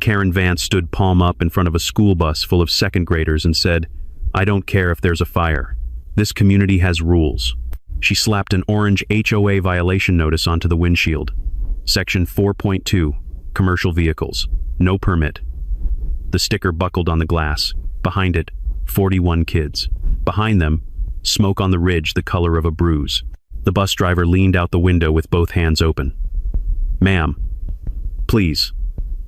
Karen Vance stood palm up in front of a school bus full of second graders and said, "I don't care if there's a fire. This community has rules." She slapped an orange HOA violation notice onto the windshield. Section 4.2, Commercial Vehicles. No permit. The sticker buckled on the glass. Behind it, 41 kids. Behind them, smoke on the ridge the color of a bruise. The bus driver leaned out the window with both hands open. "Ma'am, please,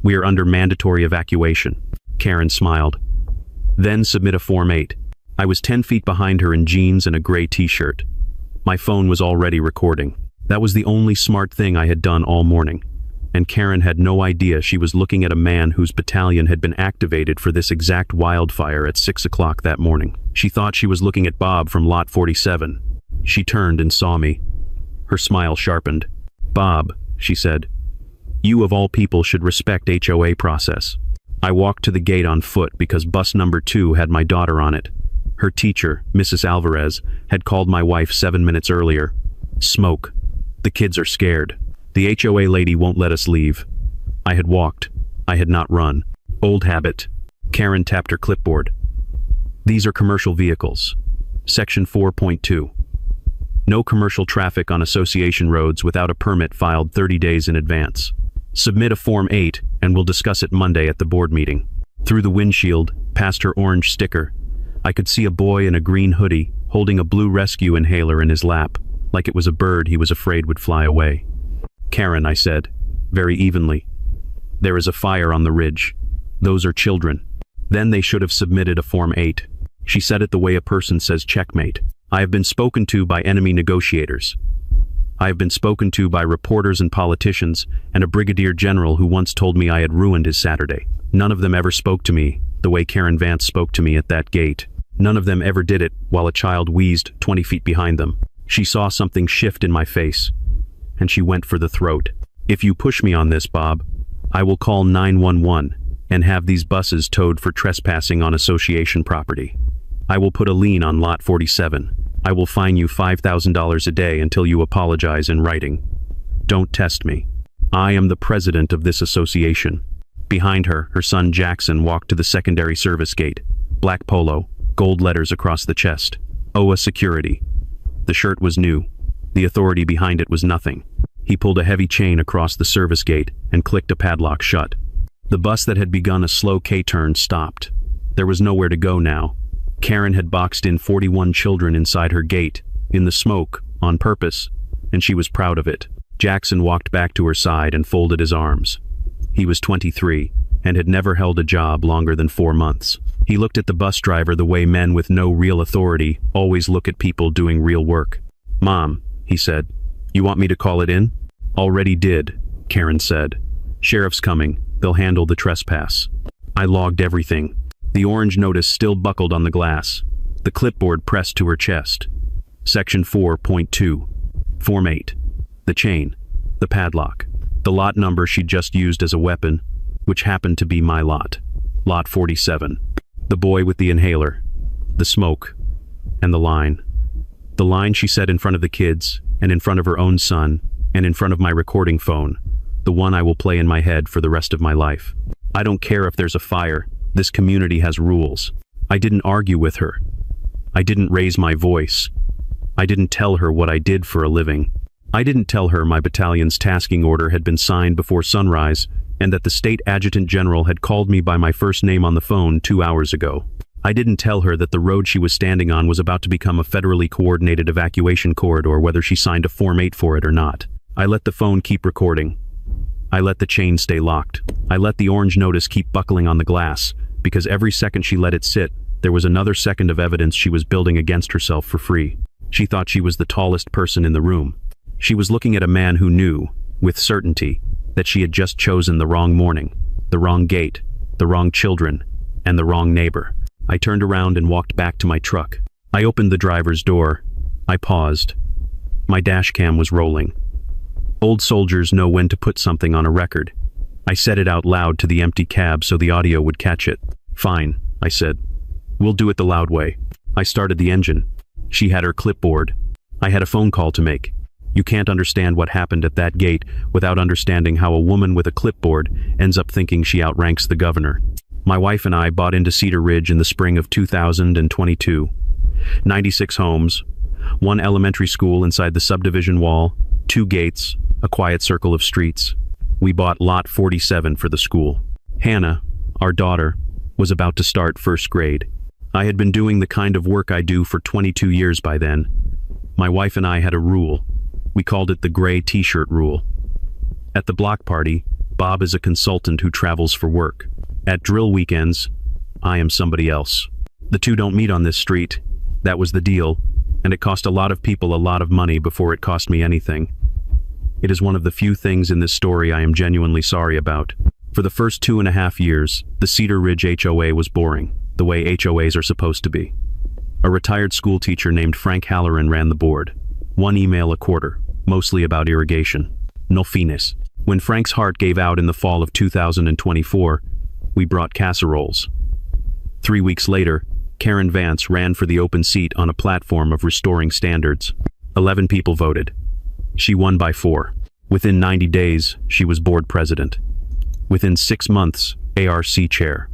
we are under mandatory evacuation." Karen smiled. "Then submit a Form 8. I was 10 feet behind her in jeans and a gray t-shirt. My phone was already recording. That was the only smart thing I had done all morning. And Karen had no idea she was looking at a man whose battalion had been activated for this exact wildfire at 6 o'clock that morning. She thought she was looking at Bob from Lot 47. She turned and saw me. Her smile sharpened. "Bob," she said, "you of all people should respect HOA process." I walked to the gate on foot because bus number 2 had my daughter on it. Her teacher, Mrs. Alvarez, had called my wife 7 minutes earlier. "Smoke. The kids are scared. The HOA lady won't let us leave." I had walked. I had not run. Old habit. Karen tapped her clipboard. "These are commercial vehicles. Section 4.2. No commercial traffic on association roads without a permit filed 30 days in advance. Submit a Form 8 and we'll discuss it Monday at the board meeting." Through the windshield, past her orange sticker, I could see a boy in a green hoodie holding a blue rescue inhaler in his lap, like it was a bird he was afraid would fly away. "Karen," I said, very evenly, "there is a fire on the ridge. Those are children. Then they should have submitted a Form 8. She said it the way a person says checkmate. "I have been spoken to by enemy negotiators. I have been spoken to by reporters and politicians, and a brigadier general who once told me I had ruined his Saturday. None of them ever spoke to me the way Karen Vance spoke to me at that gate. None of them ever did it while a child wheezed 20 feet behind them. She saw something shift in my face, and she went for the throat. If you push me on this, Bob, I will call 911 and have these buses towed for trespassing on association property. I will put a lien on Lot 47. I will fine you $5,000 a day until you apologize in writing. Don't test me. I am the president of this association." Behind her, her son Jackson walked to the secondary service gate. Black polo, gold letters across the chest. HOA security. The shirt was new. The authority behind it was nothing. He pulled a heavy chain across the service gate and clicked a padlock shut. The bus that had begun a slow K-turn stopped. There was nowhere to go now. Karen had boxed in 41 children inside her gate, in the smoke, on purpose, and she was proud of it. Jackson walked back to her side and folded his arms. He was 23, and had never held a job longer than 4 months. He looked at the bus driver the way men with no real authority always look at people doing real work. "Mom," he said, "you want me to call it in?" "Already did," Karen said. "Sheriff's coming. They'll handle the trespass." I logged everything. The orange notice still buckled on the glass. The clipboard pressed to her chest. Section 4.2. Form 8. The chain. The padlock. The lot number she'd just used as a weapon, which happened to be my lot. Lot 47. The boy with the inhaler. The smoke. And the line. The line she said in front of the kids, and in front of her own son, and in front of my recording phone. The one I will play in my head for the rest of my life. "I don't care if there's a fire. This community has rules." I didn't argue with her. I didn't raise my voice. I didn't tell her what I did for a living. I didn't tell her my battalion's tasking order had been signed before sunrise and that the state adjutant general had called me by my first name on the phone 2 hours ago. I didn't tell her that the road she was standing on was about to become a federally coordinated evacuation corridor, whether she signed a Form 8 for it or not. I let the phone keep recording. I let the chain stay locked. I let the orange notice keep buckling on the glass, because every second she let it sit, there was another second of evidence she was building against herself for free. She thought she was the tallest person in the room. She was looking at a man who knew, with certainty, that she had just chosen the wrong morning, the wrong gate, the wrong children, and the wrong neighbor. I turned around and walked back to my truck. I opened the driver's door. I paused. My dash cam was rolling. Old soldiers know when to put something on a record. I said it out loud to the empty cab so the audio would catch it. "Fine," I said. "We'll do it the loud way." I started the engine. She had her clipboard. I had a phone call to make. You can't understand what happened at that gate without understanding how a woman with a clipboard ends up thinking she outranks the governor. My wife and I bought into Cedar Ridge in the spring of 2022. 96 homes, one elementary school inside the subdivision wall, 2 gates, a quiet circle of streets. We bought lot 47 for the school. Hannah, our daughter, was about to start first grade. I had been doing the kind of work I do for 22 years by then. My wife and I had a rule. We called it the gray t-shirt rule. At the block party, Bob is a consultant who travels for work. At drill weekends, I am somebody else. The two don't meet on this street. That was the deal, and it cost a lot of people a lot of money before it cost me anything. It is one of the few things in this story I am genuinely sorry about. For the first 2.5 years, the Cedar Ridge HOA was boring, the way HOAs are supposed to be. A retired school teacher named Frank Halloran ran the board. 1 email a quarter, mostly about irrigation. No finis. When Frank's heart gave out in the fall of 2024, we brought casseroles. 3 weeks later, Karen Vance ran for the open seat on a platform of restoring standards. 11 people voted. She won by 4. Within 90 days, she was board president. Within 6 months, ARC chair.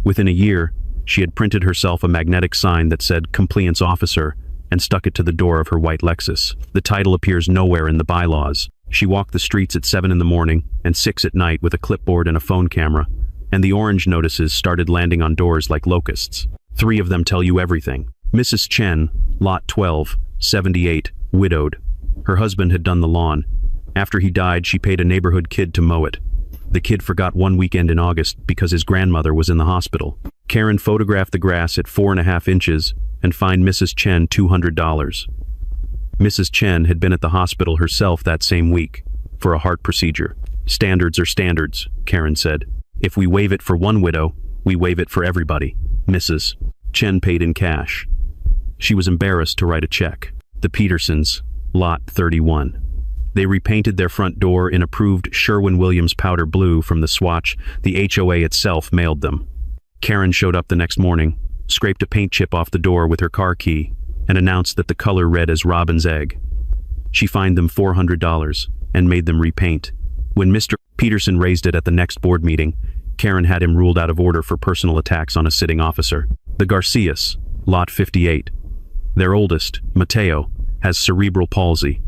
Within a year, she had printed herself a magnetic sign that said Compliance Officer and stuck it to the door of her white Lexus. The title appears nowhere in the bylaws. She walked the streets at 7 in the morning and 6 at night with a clipboard and a phone camera, and the orange notices started landing on doors like locusts. 3 of them tell you everything. Mrs. Chen, lot 12, 78, widowed. Her husband had done the lawn. After he died, she paid a neighborhood kid to mow it. The kid forgot one weekend in August because his grandmother was in the hospital. Karen photographed the grass at 4.5 inches and fined Mrs. Chen $200. Mrs. Chen had been at the hospital herself that same week for a heart procedure. Standards are standards, Karen said. If we waive it for one widow, we waive it for everybody. Mrs. Chen paid in cash. She was embarrassed to write a check. The Petersons, lot 31. They repainted their front door in approved Sherwin-Williams powder blue from the swatch the HOA itself mailed them. Karen showed up the next morning, scraped a paint chip off the door with her car key, and announced that the color read as robin's egg. She fined them $400 and made them repaint. When Mr. Peterson raised it at the next board meeting, Karen had him ruled out of order for personal attacks on a sitting officer. The Garcias, lot 58. Their oldest, Mateo, has cerebral palsy.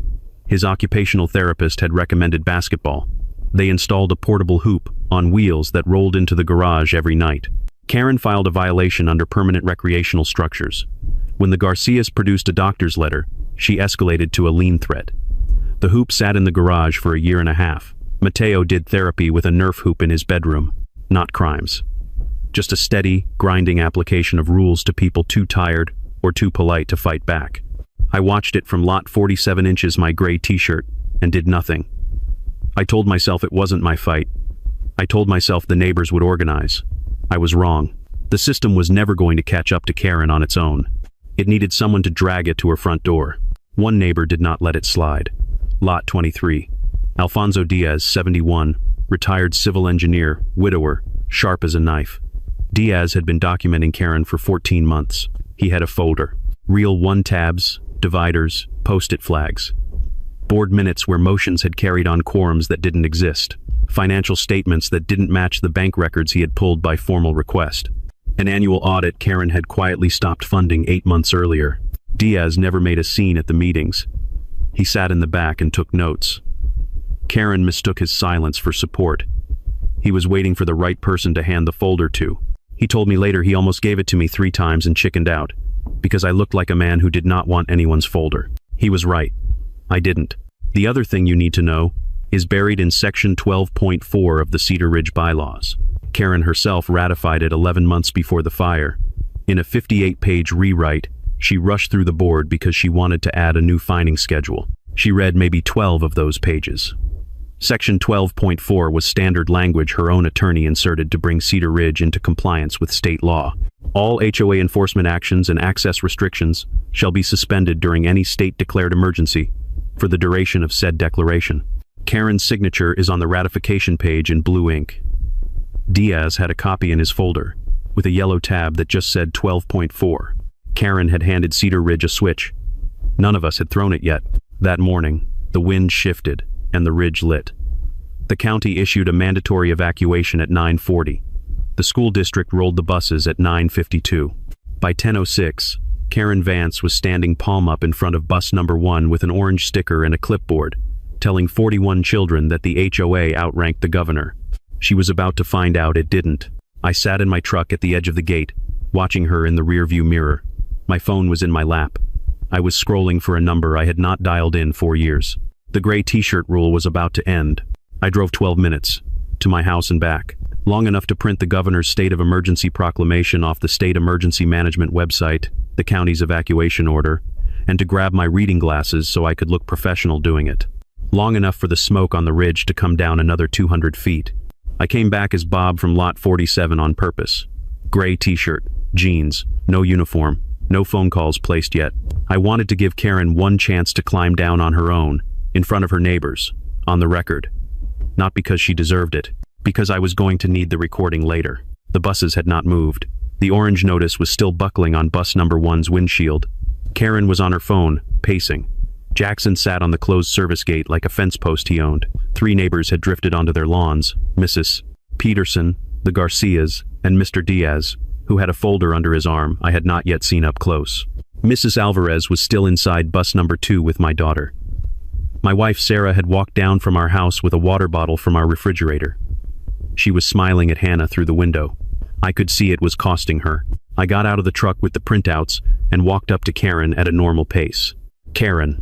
His occupational therapist had recommended basketball. They installed a portable hoop on wheels that rolled into the garage every night. Karen filed a violation under permanent recreational structures. When the Garcias produced a doctor's letter, she escalated to a lien threat. The hoop sat in the garage for 1.5 years. Mateo did therapy with a Nerf hoop in his bedroom. Not crimes. Just a steady, grinding application of rules to people too tired or too polite to fight back. I watched it from lot 47 inches my gray t-shirt and did nothing. I told myself it wasn't my fight. I told myself the neighbors would organize. I was wrong. The system was never going to catch up to Karen on its own. It needed someone to drag it to her front door. One neighbor did not let it slide. Lot 23. Alfonso Diaz, 71, retired civil engineer, widower, sharp as a knife. Diaz had been documenting Karen for 14 months. He had a folder. Real 1 tabs, dividers, post-it flags. Board minutes where motions had carried on quorums that didn't exist. Financial statements that didn't match the bank records he had pulled by formal request. An annual audit Karen had quietly stopped funding 8 months earlier. Diaz never made a scene at the meetings. He sat in the back and took notes. Karen mistook his silence for support. He was waiting for the right person to hand the folder to. He told me later he almost gave it to me 3 times and chickened out, because I looked like a man who did not want anyone's folder. He was right. I didn't. The other thing you need to know is buried in section 12.4 of the Cedar Ridge bylaws. Karen herself ratified it 11 months before the fire. In a 58-page rewrite, she rushed through the board because she wanted to add a new fining schedule. She read maybe 12 of those pages. Section 12.4 was standard language her own attorney inserted to bring Cedar Ridge into compliance with state law. All HOA enforcement actions and access restrictions shall be suspended during any state-declared emergency for the duration of said declaration. Karen's signature is on the ratification page in blue ink. Diaz had a copy in his folder, with a yellow tab that just said 12.4. Karen had handed Cedar Ridge a switch. None of us had thrown it yet. That morning, The wind shifted, and the ridge lit. The county issued a mandatory evacuation at 9:40. The school district rolled the buses at 9:52. By 10:06, Karen Vance was standing palm up in front of bus number 1 with an orange sticker and a clipboard, telling 41 children that the HOA outranked the governor. She was about to find out it didn't. I sat in my truck at the edge of the gate, watching her in the rearview mirror. My phone was in my lap. I was scrolling for a number I had not dialed in 4 years. The gray t-shirt rule was about to end. I drove 12 minutes, to my house and back, long enough to print the governor's state of emergency proclamation off the state emergency management website, the county's evacuation order, and to grab my reading glasses so I could look professional doing it. Long enough for the smoke on the ridge to come down another 200 feet. I came back as Bob from Lot 47 on purpose. Gray t-shirt, jeans, no uniform, no phone calls placed yet. I wanted to give Karen one chance to climb down on her own, in front of her neighbors, on the record. Not because she deserved it, because I was going to need the recording later. The buses had not moved. The orange notice was still buckling on bus number 1's windshield. Karen was on her phone, pacing. Jackson sat on the closed service gate like a fence post he owned. 3 neighbors had drifted onto their lawns, Mrs. Peterson, the Garcias, and Mr. Diaz, who had a folder under his arm I had not yet seen up close. Mrs. Alvarez was still inside bus number 2 with my daughter. My wife Sarah had walked down from our house with a water bottle from our refrigerator. She was smiling at Hannah through the window. I could see it was costing her. I got out of the truck with the printouts and walked up to Karen at a normal pace. Karen,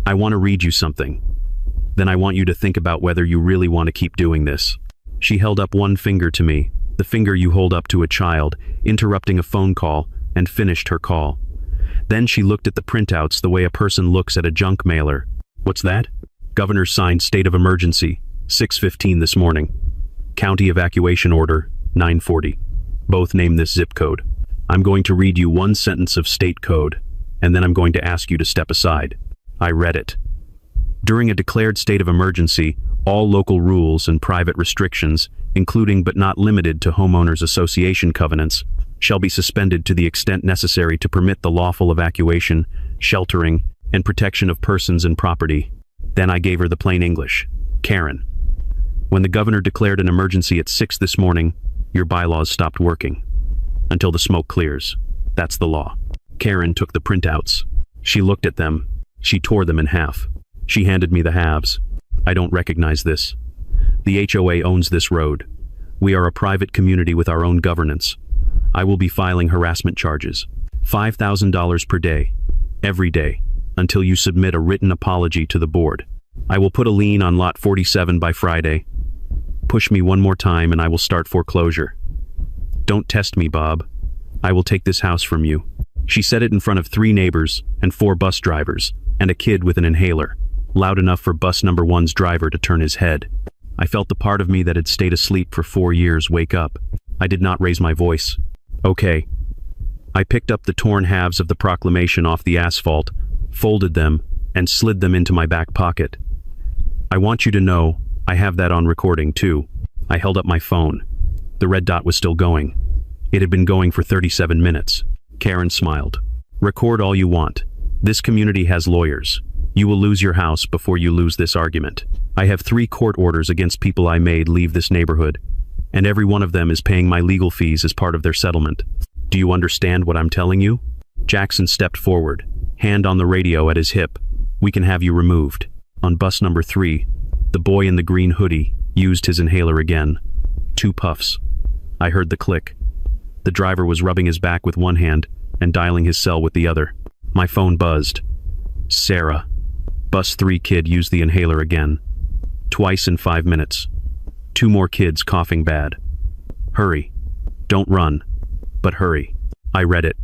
I want to read you something. Then I want you to think about whether you really want to keep doing this. She held up one finger to me, the finger you hold up to a child, interrupting a phone call, and finished her call. Then she looked at the printouts the way a person looks at a junk mailer. What's that? Governor signed state of emergency, 6:15 this morning. County evacuation order, 9:40. Both name this zip code. I'm going to read you one sentence of state code, and then I'm going to ask you to step aside. I read it. During a declared state of emergency, all local rules and private restrictions, including but not limited to homeowners association covenants, shall be suspended to the extent necessary to permit the lawful evacuation, sheltering, and protection of persons and property. Then I gave her the plain English. Karen, when the governor declared an emergency at 6 this morning, your bylaws stopped working. Until the smoke clears. That's the law. Karen took the printouts. She looked at them. She tore them in half. She handed me the halves. I don't recognize this. The HOA owns this road. We are a private community with our own governance. I will be filing harassment charges. $5,000 per day. Every day. Until you submit a written apology to the board. I will put a lien on lot 47 by Friday. Push me one more time and I will start foreclosure. Don't test me, Bob. I will take this house from you. She said it in front of 3 neighbors and 4 bus drivers, and a kid with an inhaler, loud enough for bus number 1's driver to turn his head. I felt the part of me that had stayed asleep for 4 years wake up. I did not raise my voice. Okay. I picked up the torn halves of the proclamation off the asphalt, folded them, and slid them into my back pocket. I want you to know, I have that on recording too. I held up my phone. The red dot was still going. It had been going for 37 minutes. Karen smiled. Record all you want. This community has lawyers. You will lose your house before you lose this argument. I have 3 court orders against people I made leave this neighborhood, and every one of them is paying my legal fees as part of their settlement. Do you understand what I'm telling you? Jackson stepped forward, hand on the radio at his hip. We can have you removed. On bus number 3, the boy in the green hoodie used his inhaler again. 2 puffs. I heard the click. The driver was rubbing his back with one hand and dialing his cell with the other. My phone buzzed. Sarah. Bus 3 kid used the inhaler again. Twice in 5 minutes. 2 more kids coughing bad. Hurry. Don't run. But hurry. I read it.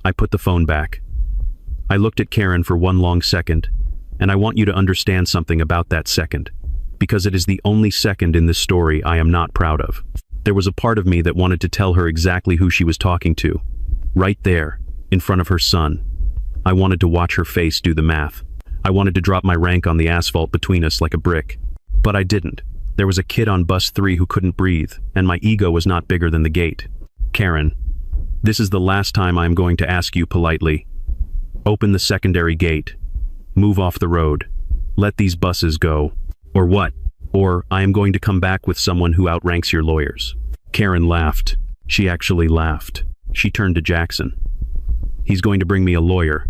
I put the phone back. I looked at Karen for one long second, and I want you to understand something about that second, because it is the only second in this story I am not proud of. There was a part of me that wanted to tell her exactly who she was talking to. Right there, in front of her son. I wanted to watch her face do the math. I wanted to drop my rank on the asphalt between us like a brick. But I didn't. There was a kid on bus 3 who couldn't breathe, and my ego was not bigger than the gate. Karen, this is the last time I am going to ask you politely. Open the secondary gate. Move off the road. Let these buses go. Or what? Or I am going to come back with someone who outranks your lawyers. Karen laughed. She actually laughed. She turned to Jackson. He's going to bring me a lawyer.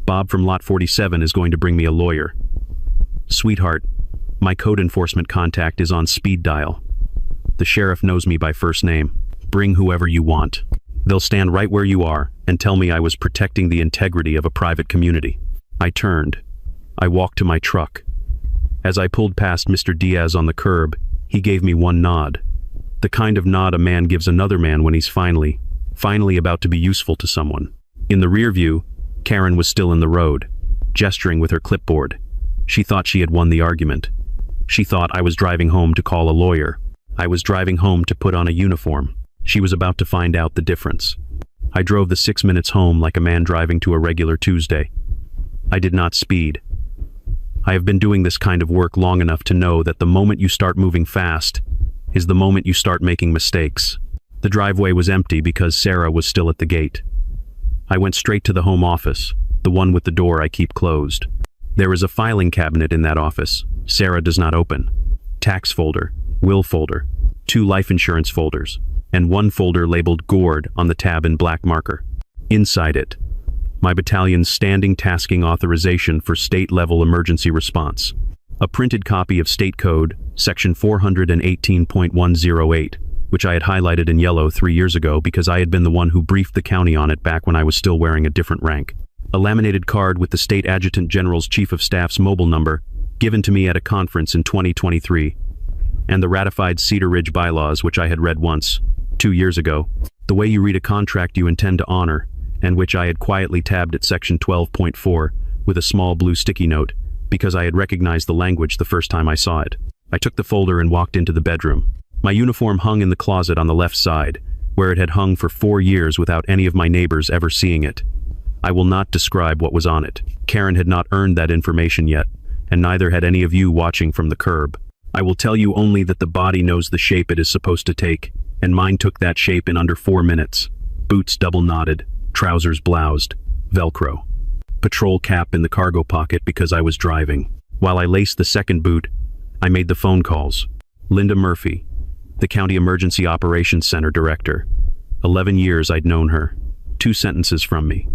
Bob from Lot 47 is going to bring me a lawyer. Sweetheart, my code enforcement contact is on speed dial. The sheriff knows me by first name. Bring whoever you want. They'll stand right where you are and tell me I was protecting the integrity of a private community. I turned. I walked to my truck. As I pulled past Mr. Diaz on the curb, he gave me one nod. The kind of nod a man gives another man when he's finally about to be useful to someone. In the rear view, Karen was still in the road, gesturing with her clipboard. She thought she had won the argument. She thought I was driving home to call a lawyer. I was driving home to put on a uniform. She was about to find out the difference. I drove the 6 minutes home like a man driving to a regular Tuesday. I did not speed. I have been doing this kind of work long enough to know that the moment you start moving fast is the moment you start making mistakes. The driveway was empty because Sarah was still at the gate. I went straight to the home office, the one with the door I keep closed. There is a filing cabinet in that office. Sarah does not open. Tax folder, will folder, 2 life insurance folders, and 1 folder labeled Gord on the tab in black marker. Inside it, my battalion's standing tasking authorization for state-level emergency response. A printed copy of State Code, Section 418.108, which I had highlighted in yellow 3 years ago because I had been the one who briefed the county on it back when I was still wearing a different rank. A laminated card with the State Adjutant General's Chief of Staff's mobile number, given to me at a conference in 2023, and the ratified Cedar Ridge bylaws, which I had read once, 2 years ago, the way you read a contract you intend to honor, and which I had quietly tabbed at Section 12.4 with a small blue sticky note, because I had recognized the language the first time I saw it. I took the folder and walked into the bedroom. My uniform hung in the closet on the left side, where it had hung for 4 years without any of my neighbors ever seeing it. I will not describe what was on it. Karen had not earned that information yet, and neither had any of you watching from the curb. I will tell you only that the body knows the shape it is supposed to take, and mine took that shape in under 4 minutes. Boots double knotted, trousers bloused, Velcro. Patrol cap in the cargo pocket because I was driving. While I laced the second boot, I made the phone calls. Linda Murphy, the County Emergency Operations Center Director. 11 years I'd known her. 2 sentences from me.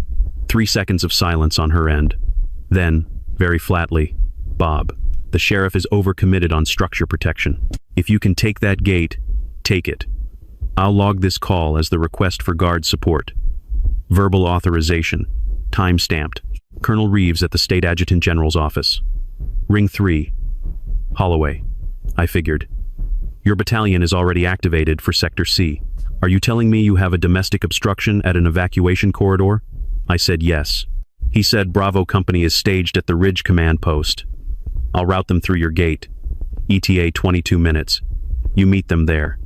3 seconds of silence on her end. Then, very flatly, Bob, the sheriff is overcommitted on structure protection. If you can take that gate, take it. I'll log this call as the request for guard support. Verbal authorization. Time-stamped. Colonel Reeves at the State Adjutant General's office. Ring 3. Holloway. I figured. Your battalion is already activated for Sector C. Are you telling me you have a domestic obstruction at an evacuation corridor? I said yes. He said Bravo Company is staged at the Ridge Command Post. I'll route them through your gate. ETA 22 minutes. You meet them there.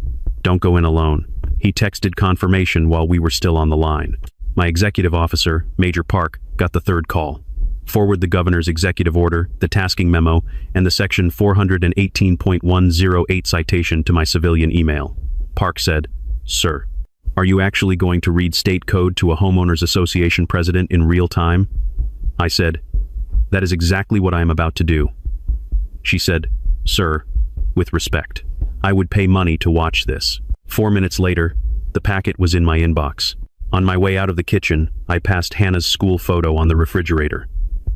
Don't go in alone. He texted confirmation while we were still on the line. My executive officer, Major Park, got the 3rd call. Forward the governor's executive order, the tasking memo, and the section 418.108 citation to my civilian email. Park said, "Sir, are you actually going to read state code to a homeowners association president in real time?" I said, "That is exactly what I am about to do." She said, "Sir, with respect, I would pay money to watch this." 4 minutes later, the packet was in my inbox. On my way out of the kitchen, I passed Hannah's school photo on the refrigerator.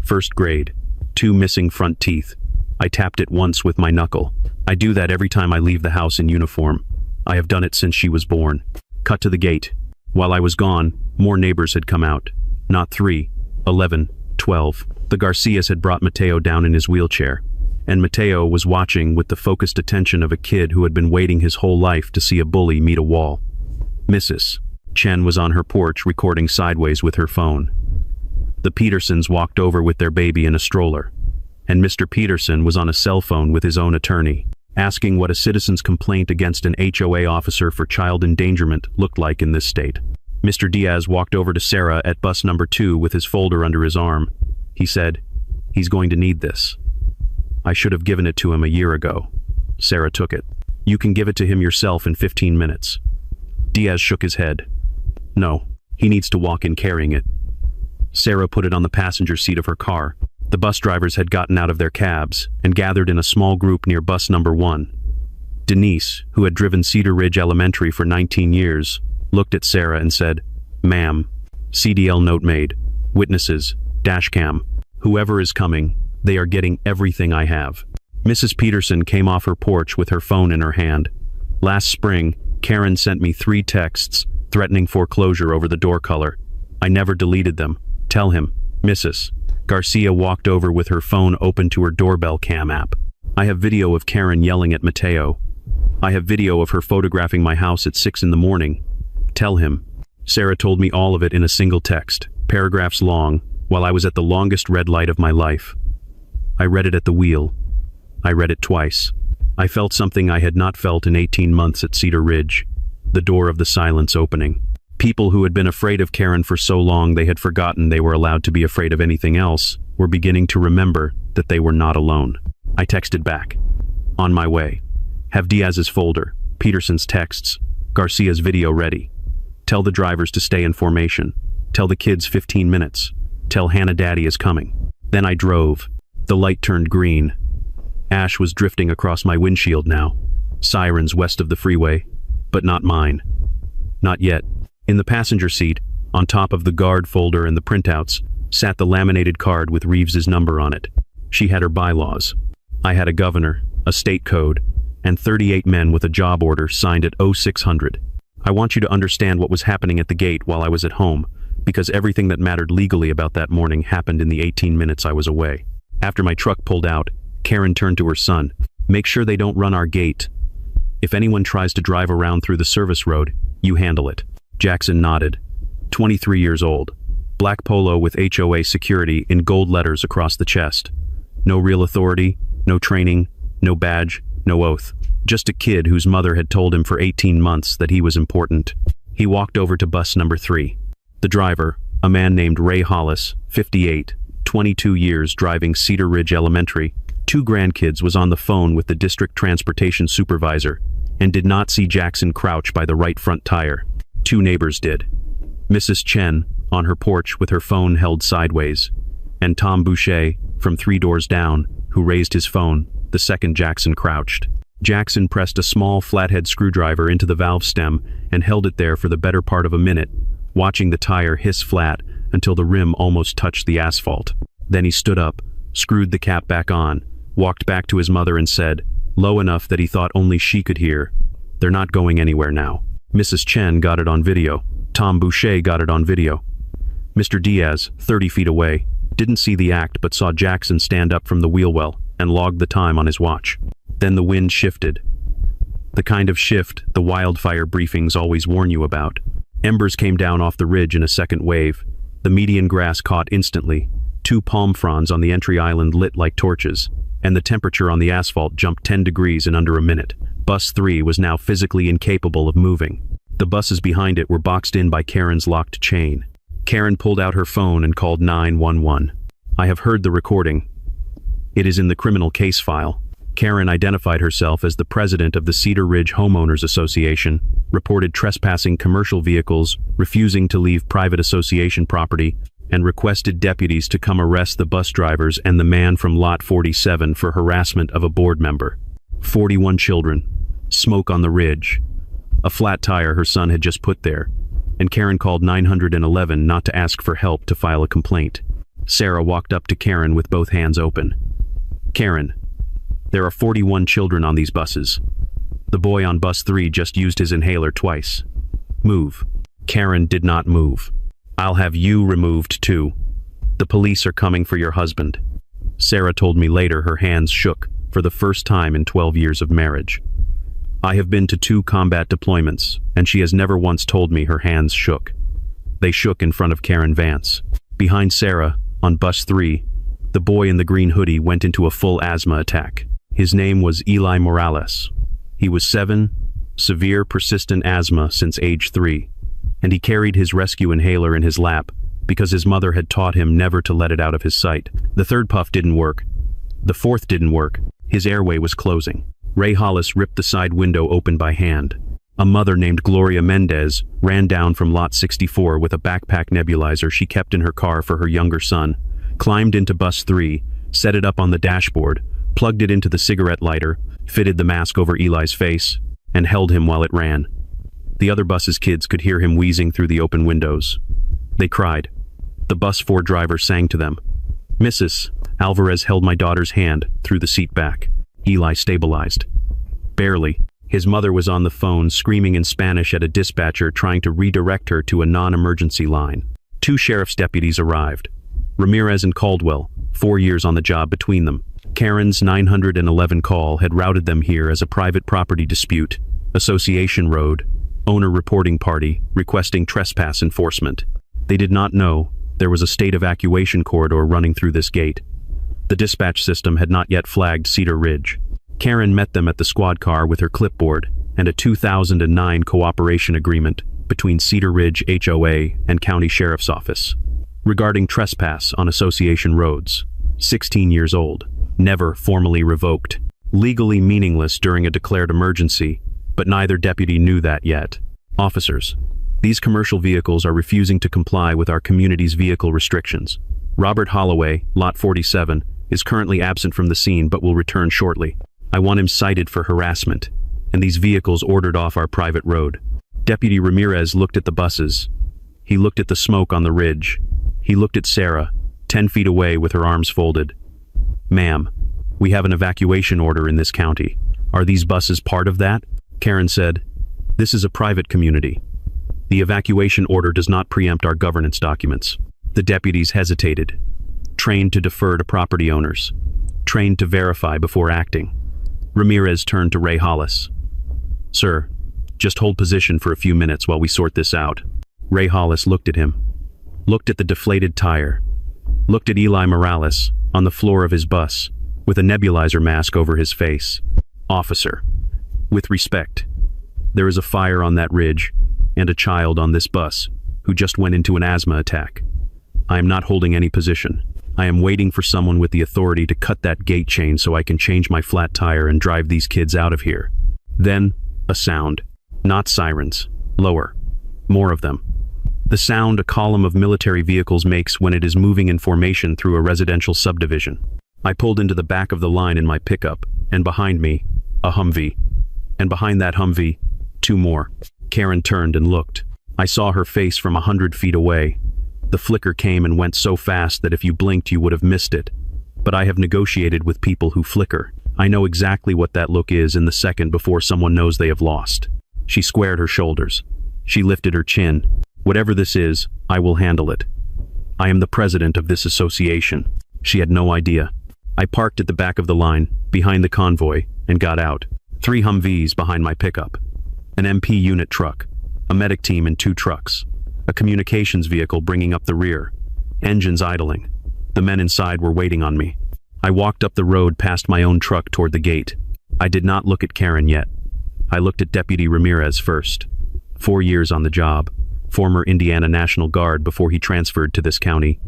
1st grade, 2 missing front teeth. I tapped it once with my knuckle. I do that every time I leave the house in uniform. I have done it since she was born. Cut to the gate. While I was gone, more neighbors had come out. Not 3, 11, 12. The Garcias had brought Mateo down in his wheelchair, and Mateo was watching with the focused attention of a kid who had been waiting his whole life to see a bully meet a wall. Mrs. Chen was on her porch recording sideways with her phone. The Petersons walked over with their baby in a stroller, and Mr. Peterson was on a cell phone with his own attorney, asking what a citizen's complaint against an HOA officer for child endangerment looked like in this state. Mr. Diaz walked over to Sarah at bus number 2 with his folder under his arm. He said, "He's going to need this." I should have given it to him a year ago. Sarah took it. "You can give it to him yourself in 15 minutes. Diaz shook his head. "No, he needs to walk in carrying it." Sarah put it on the passenger seat of her car. The bus drivers had gotten out of their cabs and gathered in a small group near bus number 1. Denise, who had driven Cedar Ridge Elementary for 19 years, looked at Sarah and said, "Ma'am, CDL note made. Witnesses, dashcam. Whoever is coming, they are getting everything I have." Mrs. Peterson came off her porch with her phone in her hand. "Last spring, Karen sent me 3 texts threatening foreclosure over the door color. I never deleted them. Tell him, Mrs." Garcia walked over with her phone open to her doorbell cam app. "I have video of Karen yelling at Mateo. I have video of her photographing my house at 6 in the morning. Tell him." Sarah told me all of it in a single text, paragraphs long, while I was at the longest red light of my life. I read it at the wheel. I read it twice. I felt something I had not felt in 18 months at Cedar Ridge. The door of the silence opening. People who had been afraid of Karen for so long they had forgotten they were allowed to be afraid of anything else were beginning to remember that they were not alone. I texted back. "On my way. Have Diaz's folder, Peterson's texts, Garcia's video ready. Tell the drivers to stay in formation. Tell the kids 15 minutes. Tell Hannah Daddy is coming." Then I drove. The light turned green. Ash was drifting across my windshield now. Sirens west of the freeway, but not mine. Not yet. In the passenger seat, on top of the guard folder and the printouts, sat the laminated card with Reeves's number on it. She had her bylaws. I had a governor, a state code, and 38 men with a job order signed at 0600. I want you to understand what was happening at the gate while I was at home, because everything that mattered legally about that morning happened in the 18 minutes I was away. After my truck pulled out, Karen turned to her son. "Make sure they don't run our gate. If anyone tries to drive around through the service road, you handle it." Jackson nodded. 23 years old. Black polo with HOA security in gold letters across the chest. No real authority, no training, no badge, no oath. Just a kid whose mother had told him for 18 months that he was important. He walked over to bus number 3. The driver, a man named Ray Hollis, 58, 22 years driving Cedar Ridge Elementary, 2 grandkids, was on the phone with the district transportation supervisor and did not see Jackson crouch by the right front tire. 2 neighbors did. Mrs. Chen, on her porch with her phone held sideways, and Tom Boucher, from 3 doors down, who raised his phone the second Jackson crouched. Jackson pressed a small flathead screwdriver into the valve stem and held it there for the better part of a minute, watching the tire hiss flat until the rim almost touched the asphalt. Then he stood up, screwed the cap back on, walked back to his mother and said, low enough that he thought only she could hear, "They're not going anywhere now." Mrs. Chen got it on video. Tom Boucher got it on video. Mr. Diaz, 30 feet away, didn't see the act but saw Jackson stand up from the wheel well and logged the time on his watch. Then the wind shifted. The kind of shift the wildfire briefings always warn you about. Embers came down off the ridge in a second wave. The median grass caught instantly. 2 palm fronds on the entry island lit like torches, and the temperature on the asphalt jumped 10 degrees in under a minute. Bus 3 was now physically incapable of moving. The buses behind it were boxed in by Karen's locked chain. Karen pulled out her phone and called 911. I have heard the recording. It is in the criminal case file. Karen identified herself as the president of the Cedar Ridge Homeowners Association, reported trespassing commercial vehicles, refusing to leave private association property, and requested deputies to come arrest the bus drivers and the man from Lot 47 for harassment of a board member. 41 children. Smoke on the ridge. A flat tire her son had just put there, and Karen called 911 not to ask for help to file a complaint. Sarah walked up to Karen with both hands open. "Karen, there are 41 children on these buses. The boy on bus 3 just used his inhaler twice. Move." Karen did not move. "I'll have you removed too. The police are coming for your husband." Sarah told me later her hands shook for the first time in 12 years of marriage. I have been to 2 combat deployments, and she has never once told me her hands shook. They shook in front of Karen Vance. Behind Sarah, on bus 3, the boy in the green hoodie went into a full asthma attack. His name was Eli Morales. He was 7, severe persistent asthma since age 3, and he carried his rescue inhaler in his lap because his mother had taught him never to let it out of his sight. The 3rd puff didn't work. The 4th didn't work. His airway was closing. Ray Hollis ripped the side window open by hand. A mother named Gloria Mendez ran down from Lot 64 with a backpack nebulizer she kept in her car for her younger son. climbed into bus 3, set it up on the dashboard, plugged it into the cigarette lighter, fitted the mask over Eli's face, and held him while it ran. The other bus's kids could hear him wheezing through the open windows. They cried. The bus 4 driver sang to them. "Mrs. Alvarez held my daughter's hand through the seat back. Eli stabilized. Barely. His mother was on the phone screaming in Spanish at a dispatcher trying to redirect her to a non-emergency line. 2 sheriff's deputies arrived. Ramirez and Caldwell, 4 years on the job between them. Karen's 911 call had routed them here as a private property dispute, Association Road, owner reporting party requesting trespass enforcement. They did not know there was a state evacuation corridor running through this gate. The dispatch system had not yet flagged Cedar Ridge. Karen met them at the squad car with her clipboard and a 2009 cooperation agreement between Cedar Ridge HOA and County Sheriff's Office regarding trespass on association roads. 16 years old, never formally revoked, legally meaningless during a declared emergency, but neither deputy knew that yet. Officers, these commercial vehicles are refusing to comply with our community's vehicle restrictions. Robert Holloway, Lot 47, is currently absent from the scene but will return shortly. I want him cited for harassment, and these vehicles ordered off our private road. Deputy Ramirez looked at the buses. He looked at the smoke on the ridge. He looked at Sarah, 10 feet away with her arms folded. "Ma'am, we have an evacuation order in this county. Are these buses part of that?" Karen said, "This is a private community. The evacuation order does not preempt our governance documents." The deputies hesitated, trained to defer to property owners, trained to verify before acting. Ramirez turned to Ray Hollis. "Sir, just hold position for a few minutes while we sort this out." Ray Hollis looked at him, looked at the deflated tire, looked at Eli Morales on the floor of his bus with a nebulizer mask over his face. "Officer, with respect, there is a fire on that ridge and a child on this bus who just went into an asthma attack. I am not holding any position. I am waiting for someone with the authority to cut that gate chain so I can change my flat tire and drive these kids out of here." Then, a sound. Not sirens. Lower. More of them. The sound a column of military vehicles makes when it is moving in formation through a residential subdivision. I pulled into the back of the line in my pickup, and behind me, a Humvee. And behind that Humvee, 2 more. Karen turned and looked. I saw her face from 100 feet away. The flicker came and went so fast that if you blinked you would have missed it. But I have negotiated with people who flicker. I know exactly what that look is in the second before someone knows they have lost. She squared her shoulders. She lifted her chin. "Whatever this is, I will handle it. I am the president of this association." She had no idea. I parked at the back of the line, behind the convoy, and got out. 3 Humvees behind my pickup. An MP unit truck. A medic team in 2 trucks. A communications vehicle bringing up the rear. Engines idling. The men inside were waiting on me. I walked up the road past my own truck toward the gate. I did not look at Karen yet. I looked at Deputy Ramirez first. 4 years on the job. Former Indiana National Guard before he transferred to this county.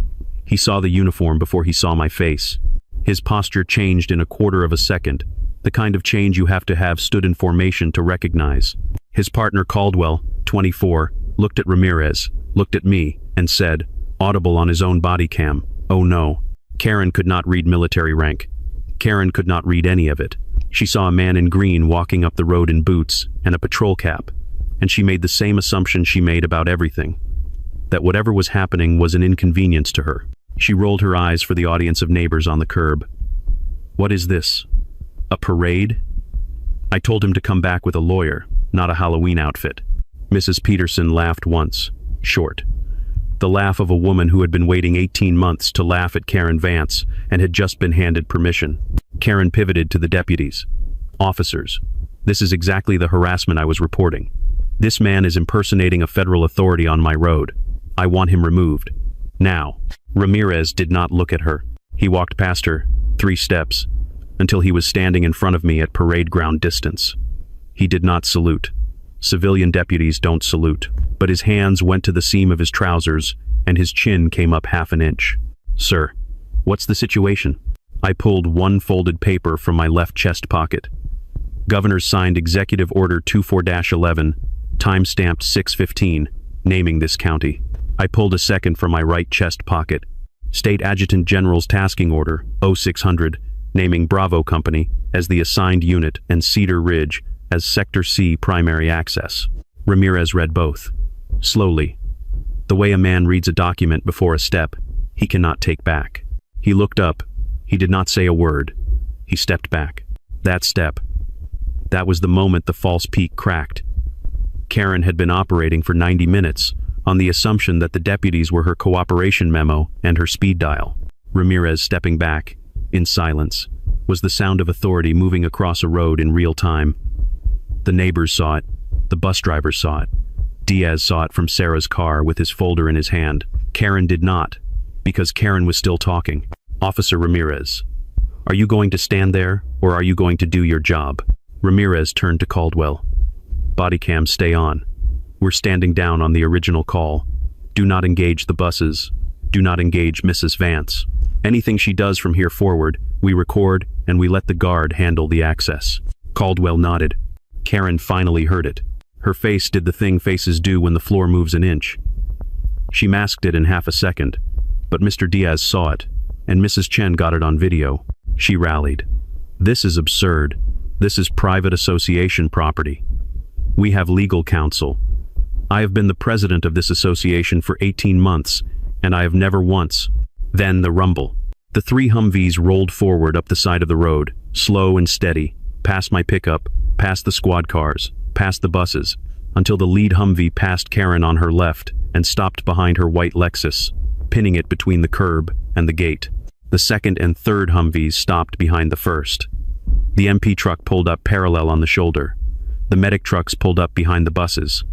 He saw the uniform before he saw my face. His posture changed in a quarter of a second, the kind of change you have to have stood in formation to recognize. His partner Caldwell, 24, looked at Ramirez, looked at me, and said, audible on his own body cam, "Oh no." Karen could not read military rank. Karen could not read any of it. She saw a man in green walking up the road in boots and a patrol cap, and she made the same assumption she made about everything, that whatever was happening was an inconvenience to her. She rolled her eyes for the audience of neighbors on the curb. "What is this? A parade?" I told him to come back with a lawyer, not a Halloween outfit. Mrs. Peterson laughed once, short. The laugh of a woman who had been waiting 18 months to laugh at Karen Vance and had just been handed permission. Karen pivoted to the deputies. "Officers, this is exactly the harassment I was reporting. This man is impersonating a federal authority on my road. I want him removed. Now." Ramirez did not look at her. He walked past her, 3 steps, until he was standing in front of me at parade ground distance. He did not salute. Civilian deputies don't salute. But his hands went to the seam of his trousers, and his chin came up 1/2 inch. "Sir, what's the situation?" I pulled 1 folded paper from my left chest pocket. Governor's signed Executive Order 24-11, time-stamped 6/15, naming this county. I pulled a second from my right chest pocket. State Adjutant General's tasking order, 0600, naming Bravo Company as the assigned unit and Cedar Ridge as Sector C primary access. Ramirez read both. Slowly. The way a man reads a document before a step he cannot take back. He looked up. He did not say a word. He stepped back. That step. That was the moment the false peak cracked. Karen had been operating for 90 minutes on the assumption that the deputies were her cooperation memo and her speed dial. Ramirez stepping back, in silence, was the sound of authority moving across a road in real time. The neighbors saw it. The bus driver saw it. Diaz saw it from Sarah's car with his folder in his hand. Karen did not, because Karen was still talking. Officer Ramirez, are you going to stand there, or are you going to do your job? Ramirez turned to Caldwell. Body cams stay on. We're standing down on the original call. Do not engage the buses. Do not engage Mrs. Vance. Anything she does from here forward, we record and we let the guard handle the access. Caldwell nodded. Karen finally heard it. Her face did the thing faces do when the floor moves an inch. She masked it in half a second, but Mr. Diaz saw it, and Mrs. Chen got it on video. She rallied. This is absurd. This is private association property. We have legal counsel. I have been the president of this association for 18 months, and I have never once. Then the rumble. The 3 Humvees rolled forward up the side of the road, slow and steady, past my pickup, past the squad cars, past the buses, until the lead Humvee passed Karen on her left and stopped behind her white Lexus, pinning it between the curb and the gate. The second and third Humvees stopped behind the first. The MP truck pulled up parallel on the shoulder. The medic trucks pulled up behind the buses.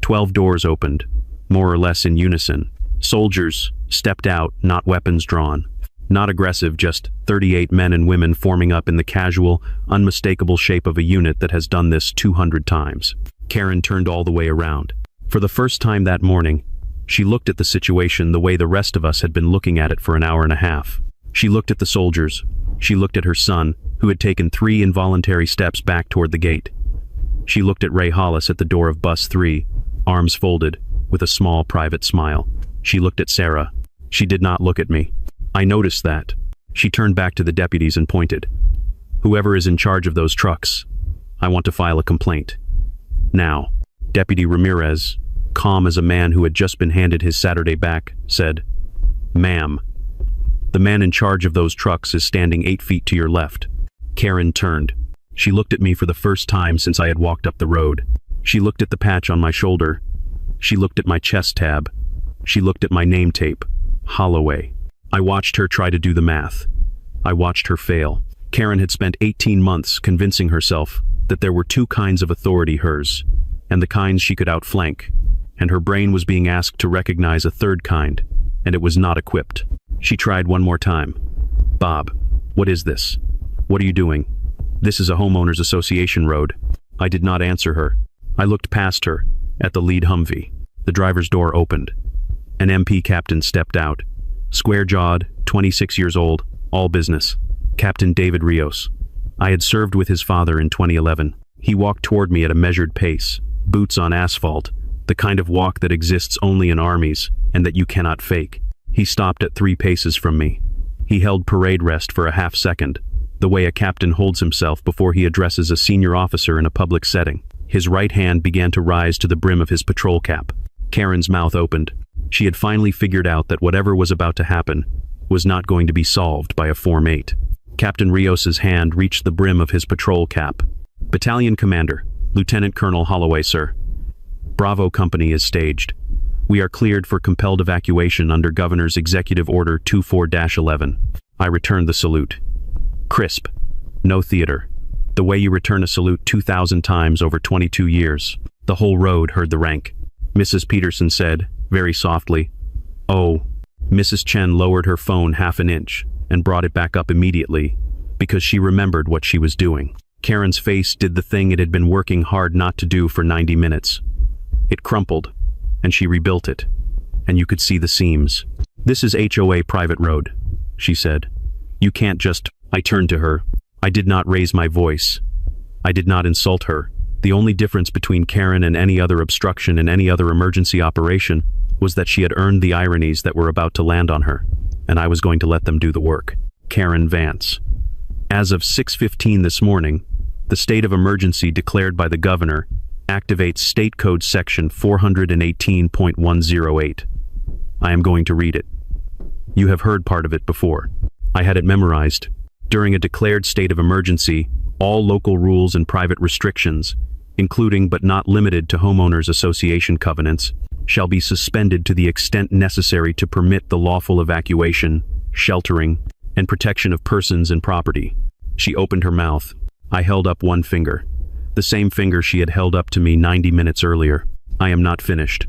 12 doors opened, more or less in unison. Soldiers stepped out, not weapons drawn. Not aggressive, just 38 men and women forming up in the casual, unmistakable shape of a unit that has done this 200 times. Karen turned all the way around. For the first time that morning, she looked at the situation the way the rest of us had been looking at it for an hour and a half. She looked at the soldiers. She looked at her son, who had taken 3 involuntary steps back toward the gate. She looked at Ray Hollis at the door of bus 3, arms folded, with a small private smile. She looked at Sarah. She did not look at me. I noticed that. She turned back to the deputies and pointed. Whoever is in charge of those trucks, I want to file a complaint. Now. Deputy Ramirez, calm as a man who had just been handed his Saturday back, said, Ma'am, the man in charge of those trucks is standing 8 feet to your left. Karen turned. She looked at me for the first time since I had walked up the road. She looked at the patch on my shoulder. She looked at my chest tab. She looked at my name tape, Holloway. I watched her try to do the math. I watched her fail. Karen had spent 18 months convincing herself that there were 2 kinds of authority hers, and the kinds she could outflank, and her brain was being asked to recognize a third kind, and it was not equipped. She tried one more time. Bob, what is this? What are you doing? This is a homeowners association road. I did not answer her. I looked past her, at the lead Humvee. The driver's door opened. An MP captain stepped out. Square-jawed, 26 years old, all business. Captain David Rios. I had served with his father in 2011. He walked toward me at a measured pace, boots on asphalt, the kind of walk that exists only in armies and that you cannot fake. He stopped at 3 paces from me. He held parade rest for a half second, the way a captain holds himself before he addresses a senior officer in a public setting. His right hand began to rise to the brim of his patrol cap. Karen's mouth opened. She had finally figured out that whatever was about to happen was not going to be solved by a Form 8. Captain Rios's hand reached the brim of his patrol cap. Battalion Commander, Lieutenant Colonel Holloway, sir. Bravo Company is staged. We are cleared for compelled evacuation under Governor's Executive Order 24-11. I returned the salute. Crisp. No theater. The way you return a salute 2,000 times over 22 years. The whole road heard the rank. Mrs. Peterson said, very softly, "Oh." Mrs. Chen lowered her phone half an inch and brought it back up immediately because she remembered what she was doing. Karen's face did the thing it had been working hard not to do for 90 minutes. It crumpled, and she rebuilt it, and you could see the seams. "This is HOA private road," she said. "You can't just—" I turned to her. I did not raise my voice. I did not insult her. The only difference between Karen and any other obstruction in any other emergency operation was that she had earned the ironies that were about to land on her. and I was going to let them do the work. Karen Vance. As of 6:15 this morning, the state of emergency declared by the governor activates State Code Section 418.108. I am going to read it. You have heard part of it before. I had it memorized. During a declared state of emergency, all local rules and private restrictions, including but not limited to homeowners association covenants, shall be suspended to the extent necessary to permit the lawful evacuation, sheltering, and protection of persons and property. She opened her mouth. I held up one finger, the same finger she had held up to me 90 minutes earlier. I am not finished.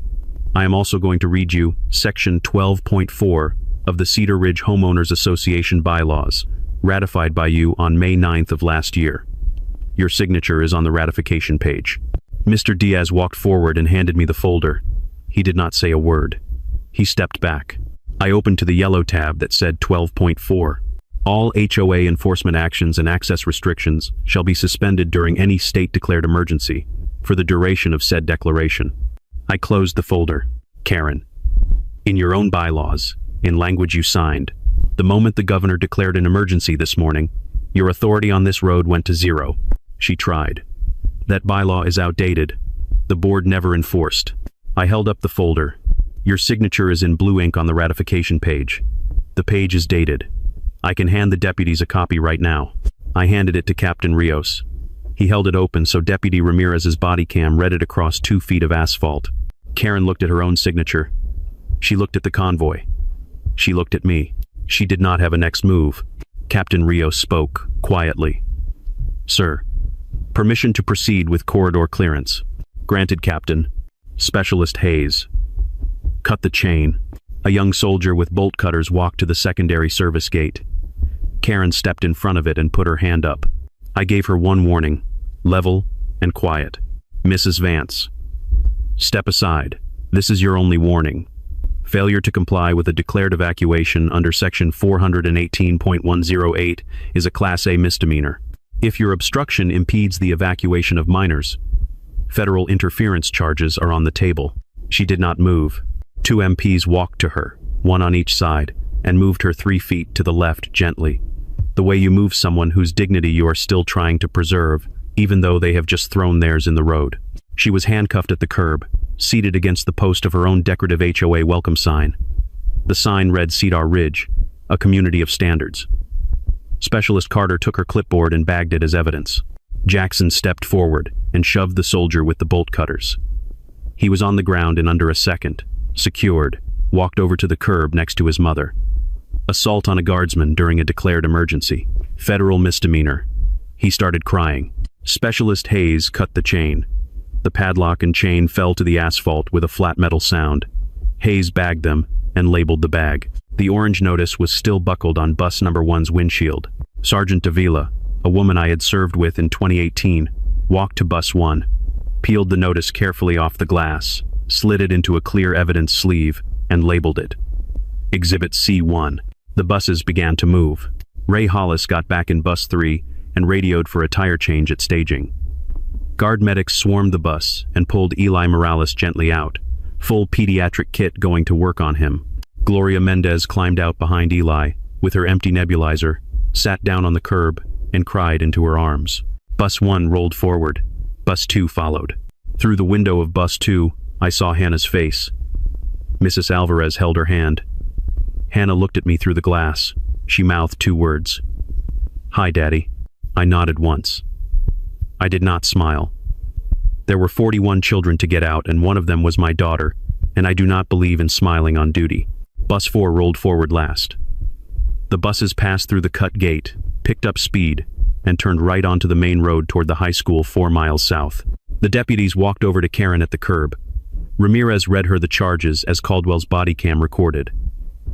I am also going to read you Section 12.4 of the Cedar Ridge Homeowners Association bylaws, ratified by you on May 9th of last year. Your signature is on the ratification page. Mr. Diaz walked forward and handed me the folder. He did not say a word. He stepped back. I opened to the yellow tab that said 12.4. All HOA enforcement actions and access restrictions shall be suspended during any state-declared emergency for the duration of said declaration. I closed the folder. Karen, in your own bylaws, in language you signed, the moment the governor declared an emergency this morning, your authority on this road went to zero. She tried. That bylaw is outdated. The board never enforced. I held up the folder. Your signature is in blue ink on the ratification page. The page is dated. I can hand the deputies a copy right now. I handed it to Captain Rios. He held it open so Deputy Ramirez's body cam read it across 2 feet of asphalt. Karen looked at her own signature. She looked at the convoy. She looked at me. She did not have a next move. Captain Rios spoke, quietly. Sir, permission to proceed with corridor clearance. Granted, Captain. Specialist Hayes. Cut the chain. A young soldier with bolt cutters walked to the secondary service gate. Karen stepped in front of it and put her hand up. I gave her one warning, level and quiet. Mrs. Vance. Step aside. This is your only warning. Failure to comply with a declared evacuation under Section 418.108 is a Class A misdemeanor. If your obstruction impedes the evacuation of minors, federal interference charges are on the table. She did not move. 2 MPs walked to her, one on each side, and moved her 3 feet to the left gently. The way you move someone whose dignity you are still trying to preserve, even though they have just thrown theirs in the road. She was handcuffed at the curb, seated against the post of her own decorative HOA welcome sign. The sign read Cedar Ridge, a community of standards. Specialist Carter took her clipboard and bagged it as evidence. Jackson stepped forward and shoved the soldier with the bolt cutters. He was on the ground in under a second, secured, walked over to the curb next to his mother. Assault on a guardsman during a declared emergency. Federal misdemeanor. He started crying. Specialist Hayes cut the chain. The padlock and chain fell to the asphalt with a flat metal sound. Hayes bagged them and labeled the bag. The orange notice was still buckled on bus number 1's windshield. Sergeant Davila, a woman I had served with in 2018, walked to bus 1, peeled the notice carefully off the glass, slid it into a clear evidence sleeve, and labeled it Exhibit C1. The buses began to move. Ray Hollis got back in bus 3 and radioed for a tire change at staging. Guard medics swarmed the bus and pulled Eli Morales gently out, full pediatric kit going to work on him. Gloria Mendez climbed out behind Eli with her empty nebulizer, sat down on the curb, and cried into her arms. Bus 1 rolled forward. Bus 2 followed. Through the window of bus 2, I saw Hannah's face. Mrs. Alvarez held her hand. Hannah looked at me through the glass. She mouthed 2 words. Hi, Daddy. I nodded once. I did not smile. There were 41 children to get out, and one of them was my daughter, and I do not believe in smiling on duty. Bus 4 rolled forward last. The buses passed through the cut gate, picked up speed, and turned right onto the main road toward the high school 4 miles south. The deputies walked over to Karen at the curb. Ramirez read her the charges as Caldwell's body cam recorded.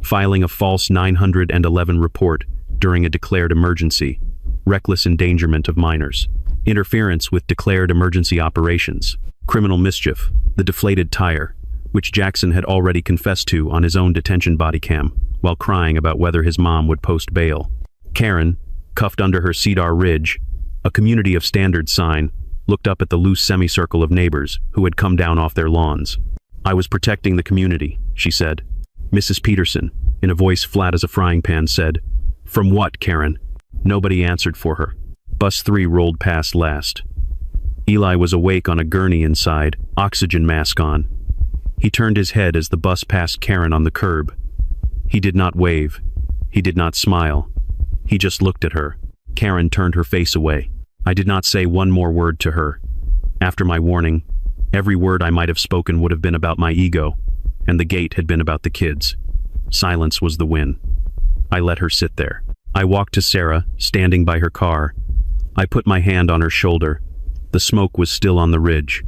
Filing a false 911 report during a declared emergency, reckless endangerment of minors, interference with declared emergency operations, criminal mischief, the deflated tire, which Jackson had already confessed to on his own detention body cam, while crying about whether his mom would post bail. Karen, cuffed under her Cedar Ridge, a community of standards sign, looked up at the loose semicircle of neighbors who had come down off their lawns. I was protecting the community, she said. Mrs. Peterson, in a voice flat as a frying pan, said, "From what, Karen?" Nobody answered for her. Bus 3 rolled past last. Eli was awake on a gurney inside, oxygen mask on. He turned his head as the bus passed Karen on the curb. He did not wave. He did not smile. He just looked at her. Karen turned her face away. I did not say one more word to her. After my warning, every word I might have spoken would have been about my ego, and the gate had been about the kids. Silence was the win. I let her sit there. I walked to Sarah, standing by her car. I put my hand on her shoulder. The smoke was still on the ridge.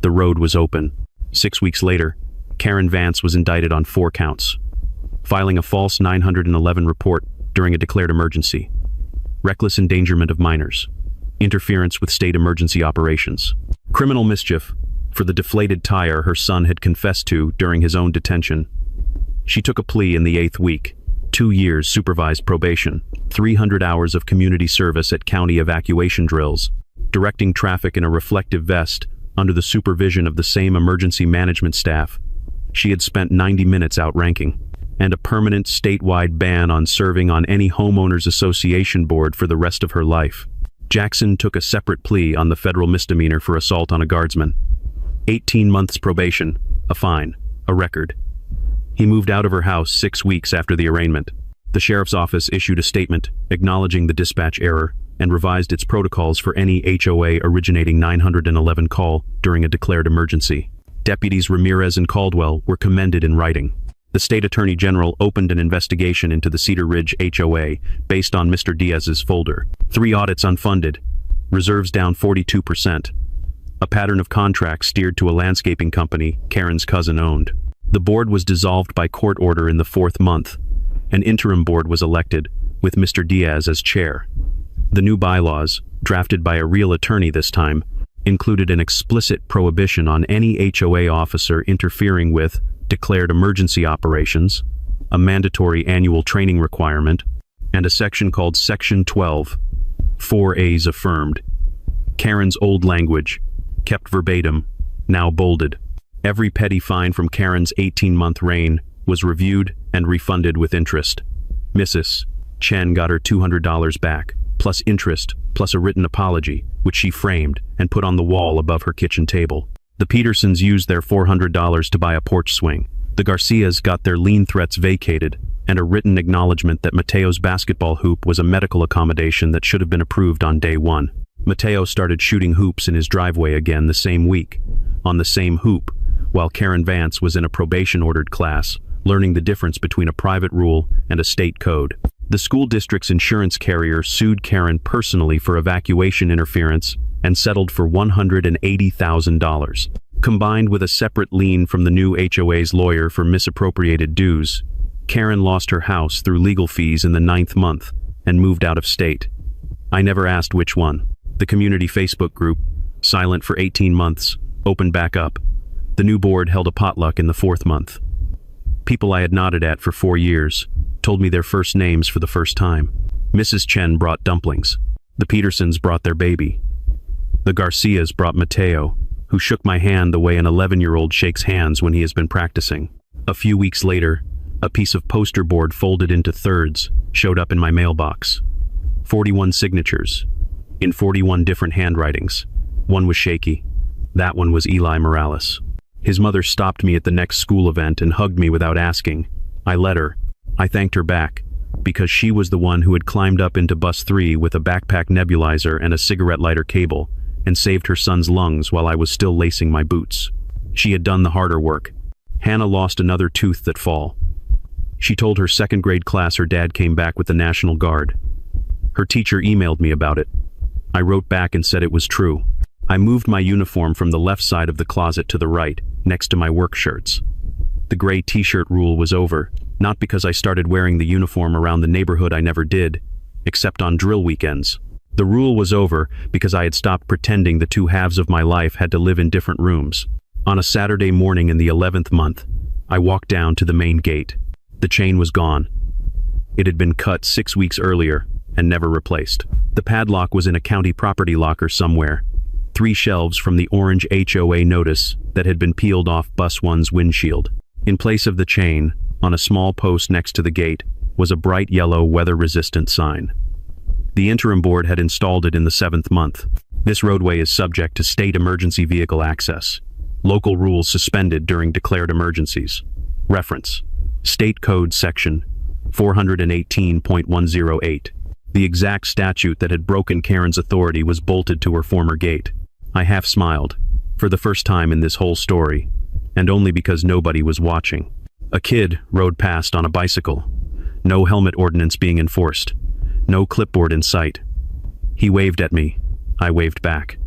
The road was open. 6 weeks later, Karen Vance was indicted on 4 counts. Filing a false 911 report during a declared emergency. Reckless endangerment of minors. Interference with state emergency operations. Criminal mischief for the deflated tire her son had confessed to during his own detention. She took a plea in the 8th week. 2 years supervised probation, 300 hours of community service at county evacuation drills, directing traffic in a reflective vest under the supervision of the same emergency management staff. She had spent 90 minutes outranking, and a permanent statewide ban on serving on any homeowners association board for the rest of her life. Jackson took a separate plea on the federal misdemeanor for assault on a guardsman. 18 months probation, a fine, a record. He moved out of her house 6 weeks after the arraignment. The sheriff's office issued a statement acknowledging the dispatch error and revised its protocols for any HOA originating 911 call during a declared emergency. Deputies Ramirez and Caldwell were commended in writing. The state attorney general opened an investigation into the Cedar Ridge HOA based on Mr. Diaz's folder. 3 audits unfunded, reserves down 42%. A pattern of contracts steered to a landscaping company Karen's cousin owned. The board was dissolved by court order in the 4th month. An interim board was elected, with Mr. Diaz as chair. The new bylaws, drafted by a real attorney this time, included an explicit prohibition on any HOA officer interfering with declared emergency operations, a mandatory annual training requirement, and a section called Section 12, 4A's affirmed. Karen's old language, kept verbatim, now bolded. Every petty fine from Karen's 18-month reign was reviewed and refunded with interest. Mrs. Chen got her $200 back, plus interest, plus a written apology, which she framed and put on the wall above her kitchen table. The Petersons used their $400 to buy a porch swing. The Garcias got their lien threats vacated and a written acknowledgement that Mateo's basketball hoop was a medical accommodation that should have been approved on day 1. Mateo started shooting hoops in his driveway again the same week, on the same hoop, while Karen Vance was in a probation-ordered class, learning the difference between a private rule and a state code. The school district's insurance carrier sued Karen personally for evacuation interference and settled for $180,000. Combined with a separate lien from the new HOA's lawyer for misappropriated dues, Karen lost her house through legal fees in the 9th month and moved out of state. I never asked which one. The community Facebook group, silent for 18 months, opened back up. The new board held a potluck in the 4th month. People I had nodded at for 4 years told me their first names for the first time. Mrs. Chen brought dumplings. The Petersons brought their baby. The Garcias brought Mateo, who shook my hand the way an 11-year-old shakes hands when he has been practicing. A few weeks later, a piece of poster board folded into thirds showed up in my mailbox. 41 signatures, in 41 different handwritings. One was shaky. That one was Eli Morales. His mother stopped me at the next school event and hugged me without asking. I let her. I thanked her back, because she was the one who had climbed up into bus 3 with a backpack nebulizer and a cigarette lighter cable, and saved her son's lungs while I was still lacing my boots. She had done the harder work. Hannah lost another tooth that fall. She told her 2nd grade class her dad came back with the National Guard. Her teacher emailed me about it. I wrote back and said it was true. I moved my uniform from the left side of the closet to the right, next to my work shirts. The gray t-shirt rule was over, not because I started wearing the uniform around the neighborhood I never did, except on drill weekends. The rule was over because I had stopped pretending the 2 halves of my life had to live in different rooms. On a Saturday morning in the 11th month, I walked down to the main gate. The chain was gone. It had been cut 6 weeks earlier and never replaced. The padlock was in a county property locker somewhere. 3 shelves from the orange HOA notice that had been peeled off bus 1's windshield. In place of the chain, On a small post next to the gate was a bright yellow weather-resistant sign. The interim board had installed it in the 7th month. This roadway is subject to state emergency vehicle access. Local rules suspended during declared emergencies. Reference: State Code Section 418.108. The exact statute that had broken Karen's authority was bolted to her former gate. I half smiled, for the first time in this whole story, and only because nobody was watching. A kid rode past on a bicycle. No helmet ordinance being enforced. No clipboard in sight. He waved at me. I waved back.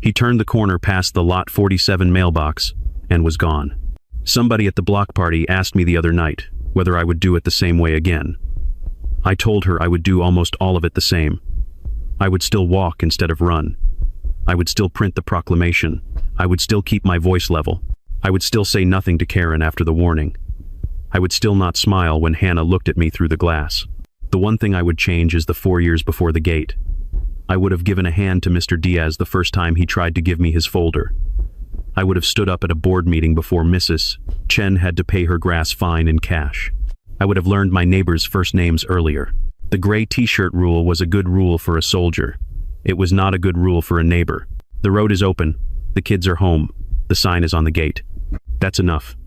He turned the corner past the Lot 47 mailbox and was gone. Somebody at the block party asked me the other night whether I would do it the same way again. I told her I would do almost all of it the same. I would still walk instead of run. I would still print the proclamation. I would still keep my voice level. I would still say nothing to Karen after the warning. I would still not smile when Hannah looked at me through the glass. The one thing I would change is the 4 years before the gate. I would have given a hand to Mr. Diaz the first time he tried to give me his folder. I would have stood up at a board meeting before Mrs. Chen had to pay her grass fine in cash. I would have learned my neighbors' first names earlier. The gray t-shirt rule was a good rule for a soldier. It was not a good rule for a neighbor. The road is open. The kids are home. The sign is on the gate. That's enough.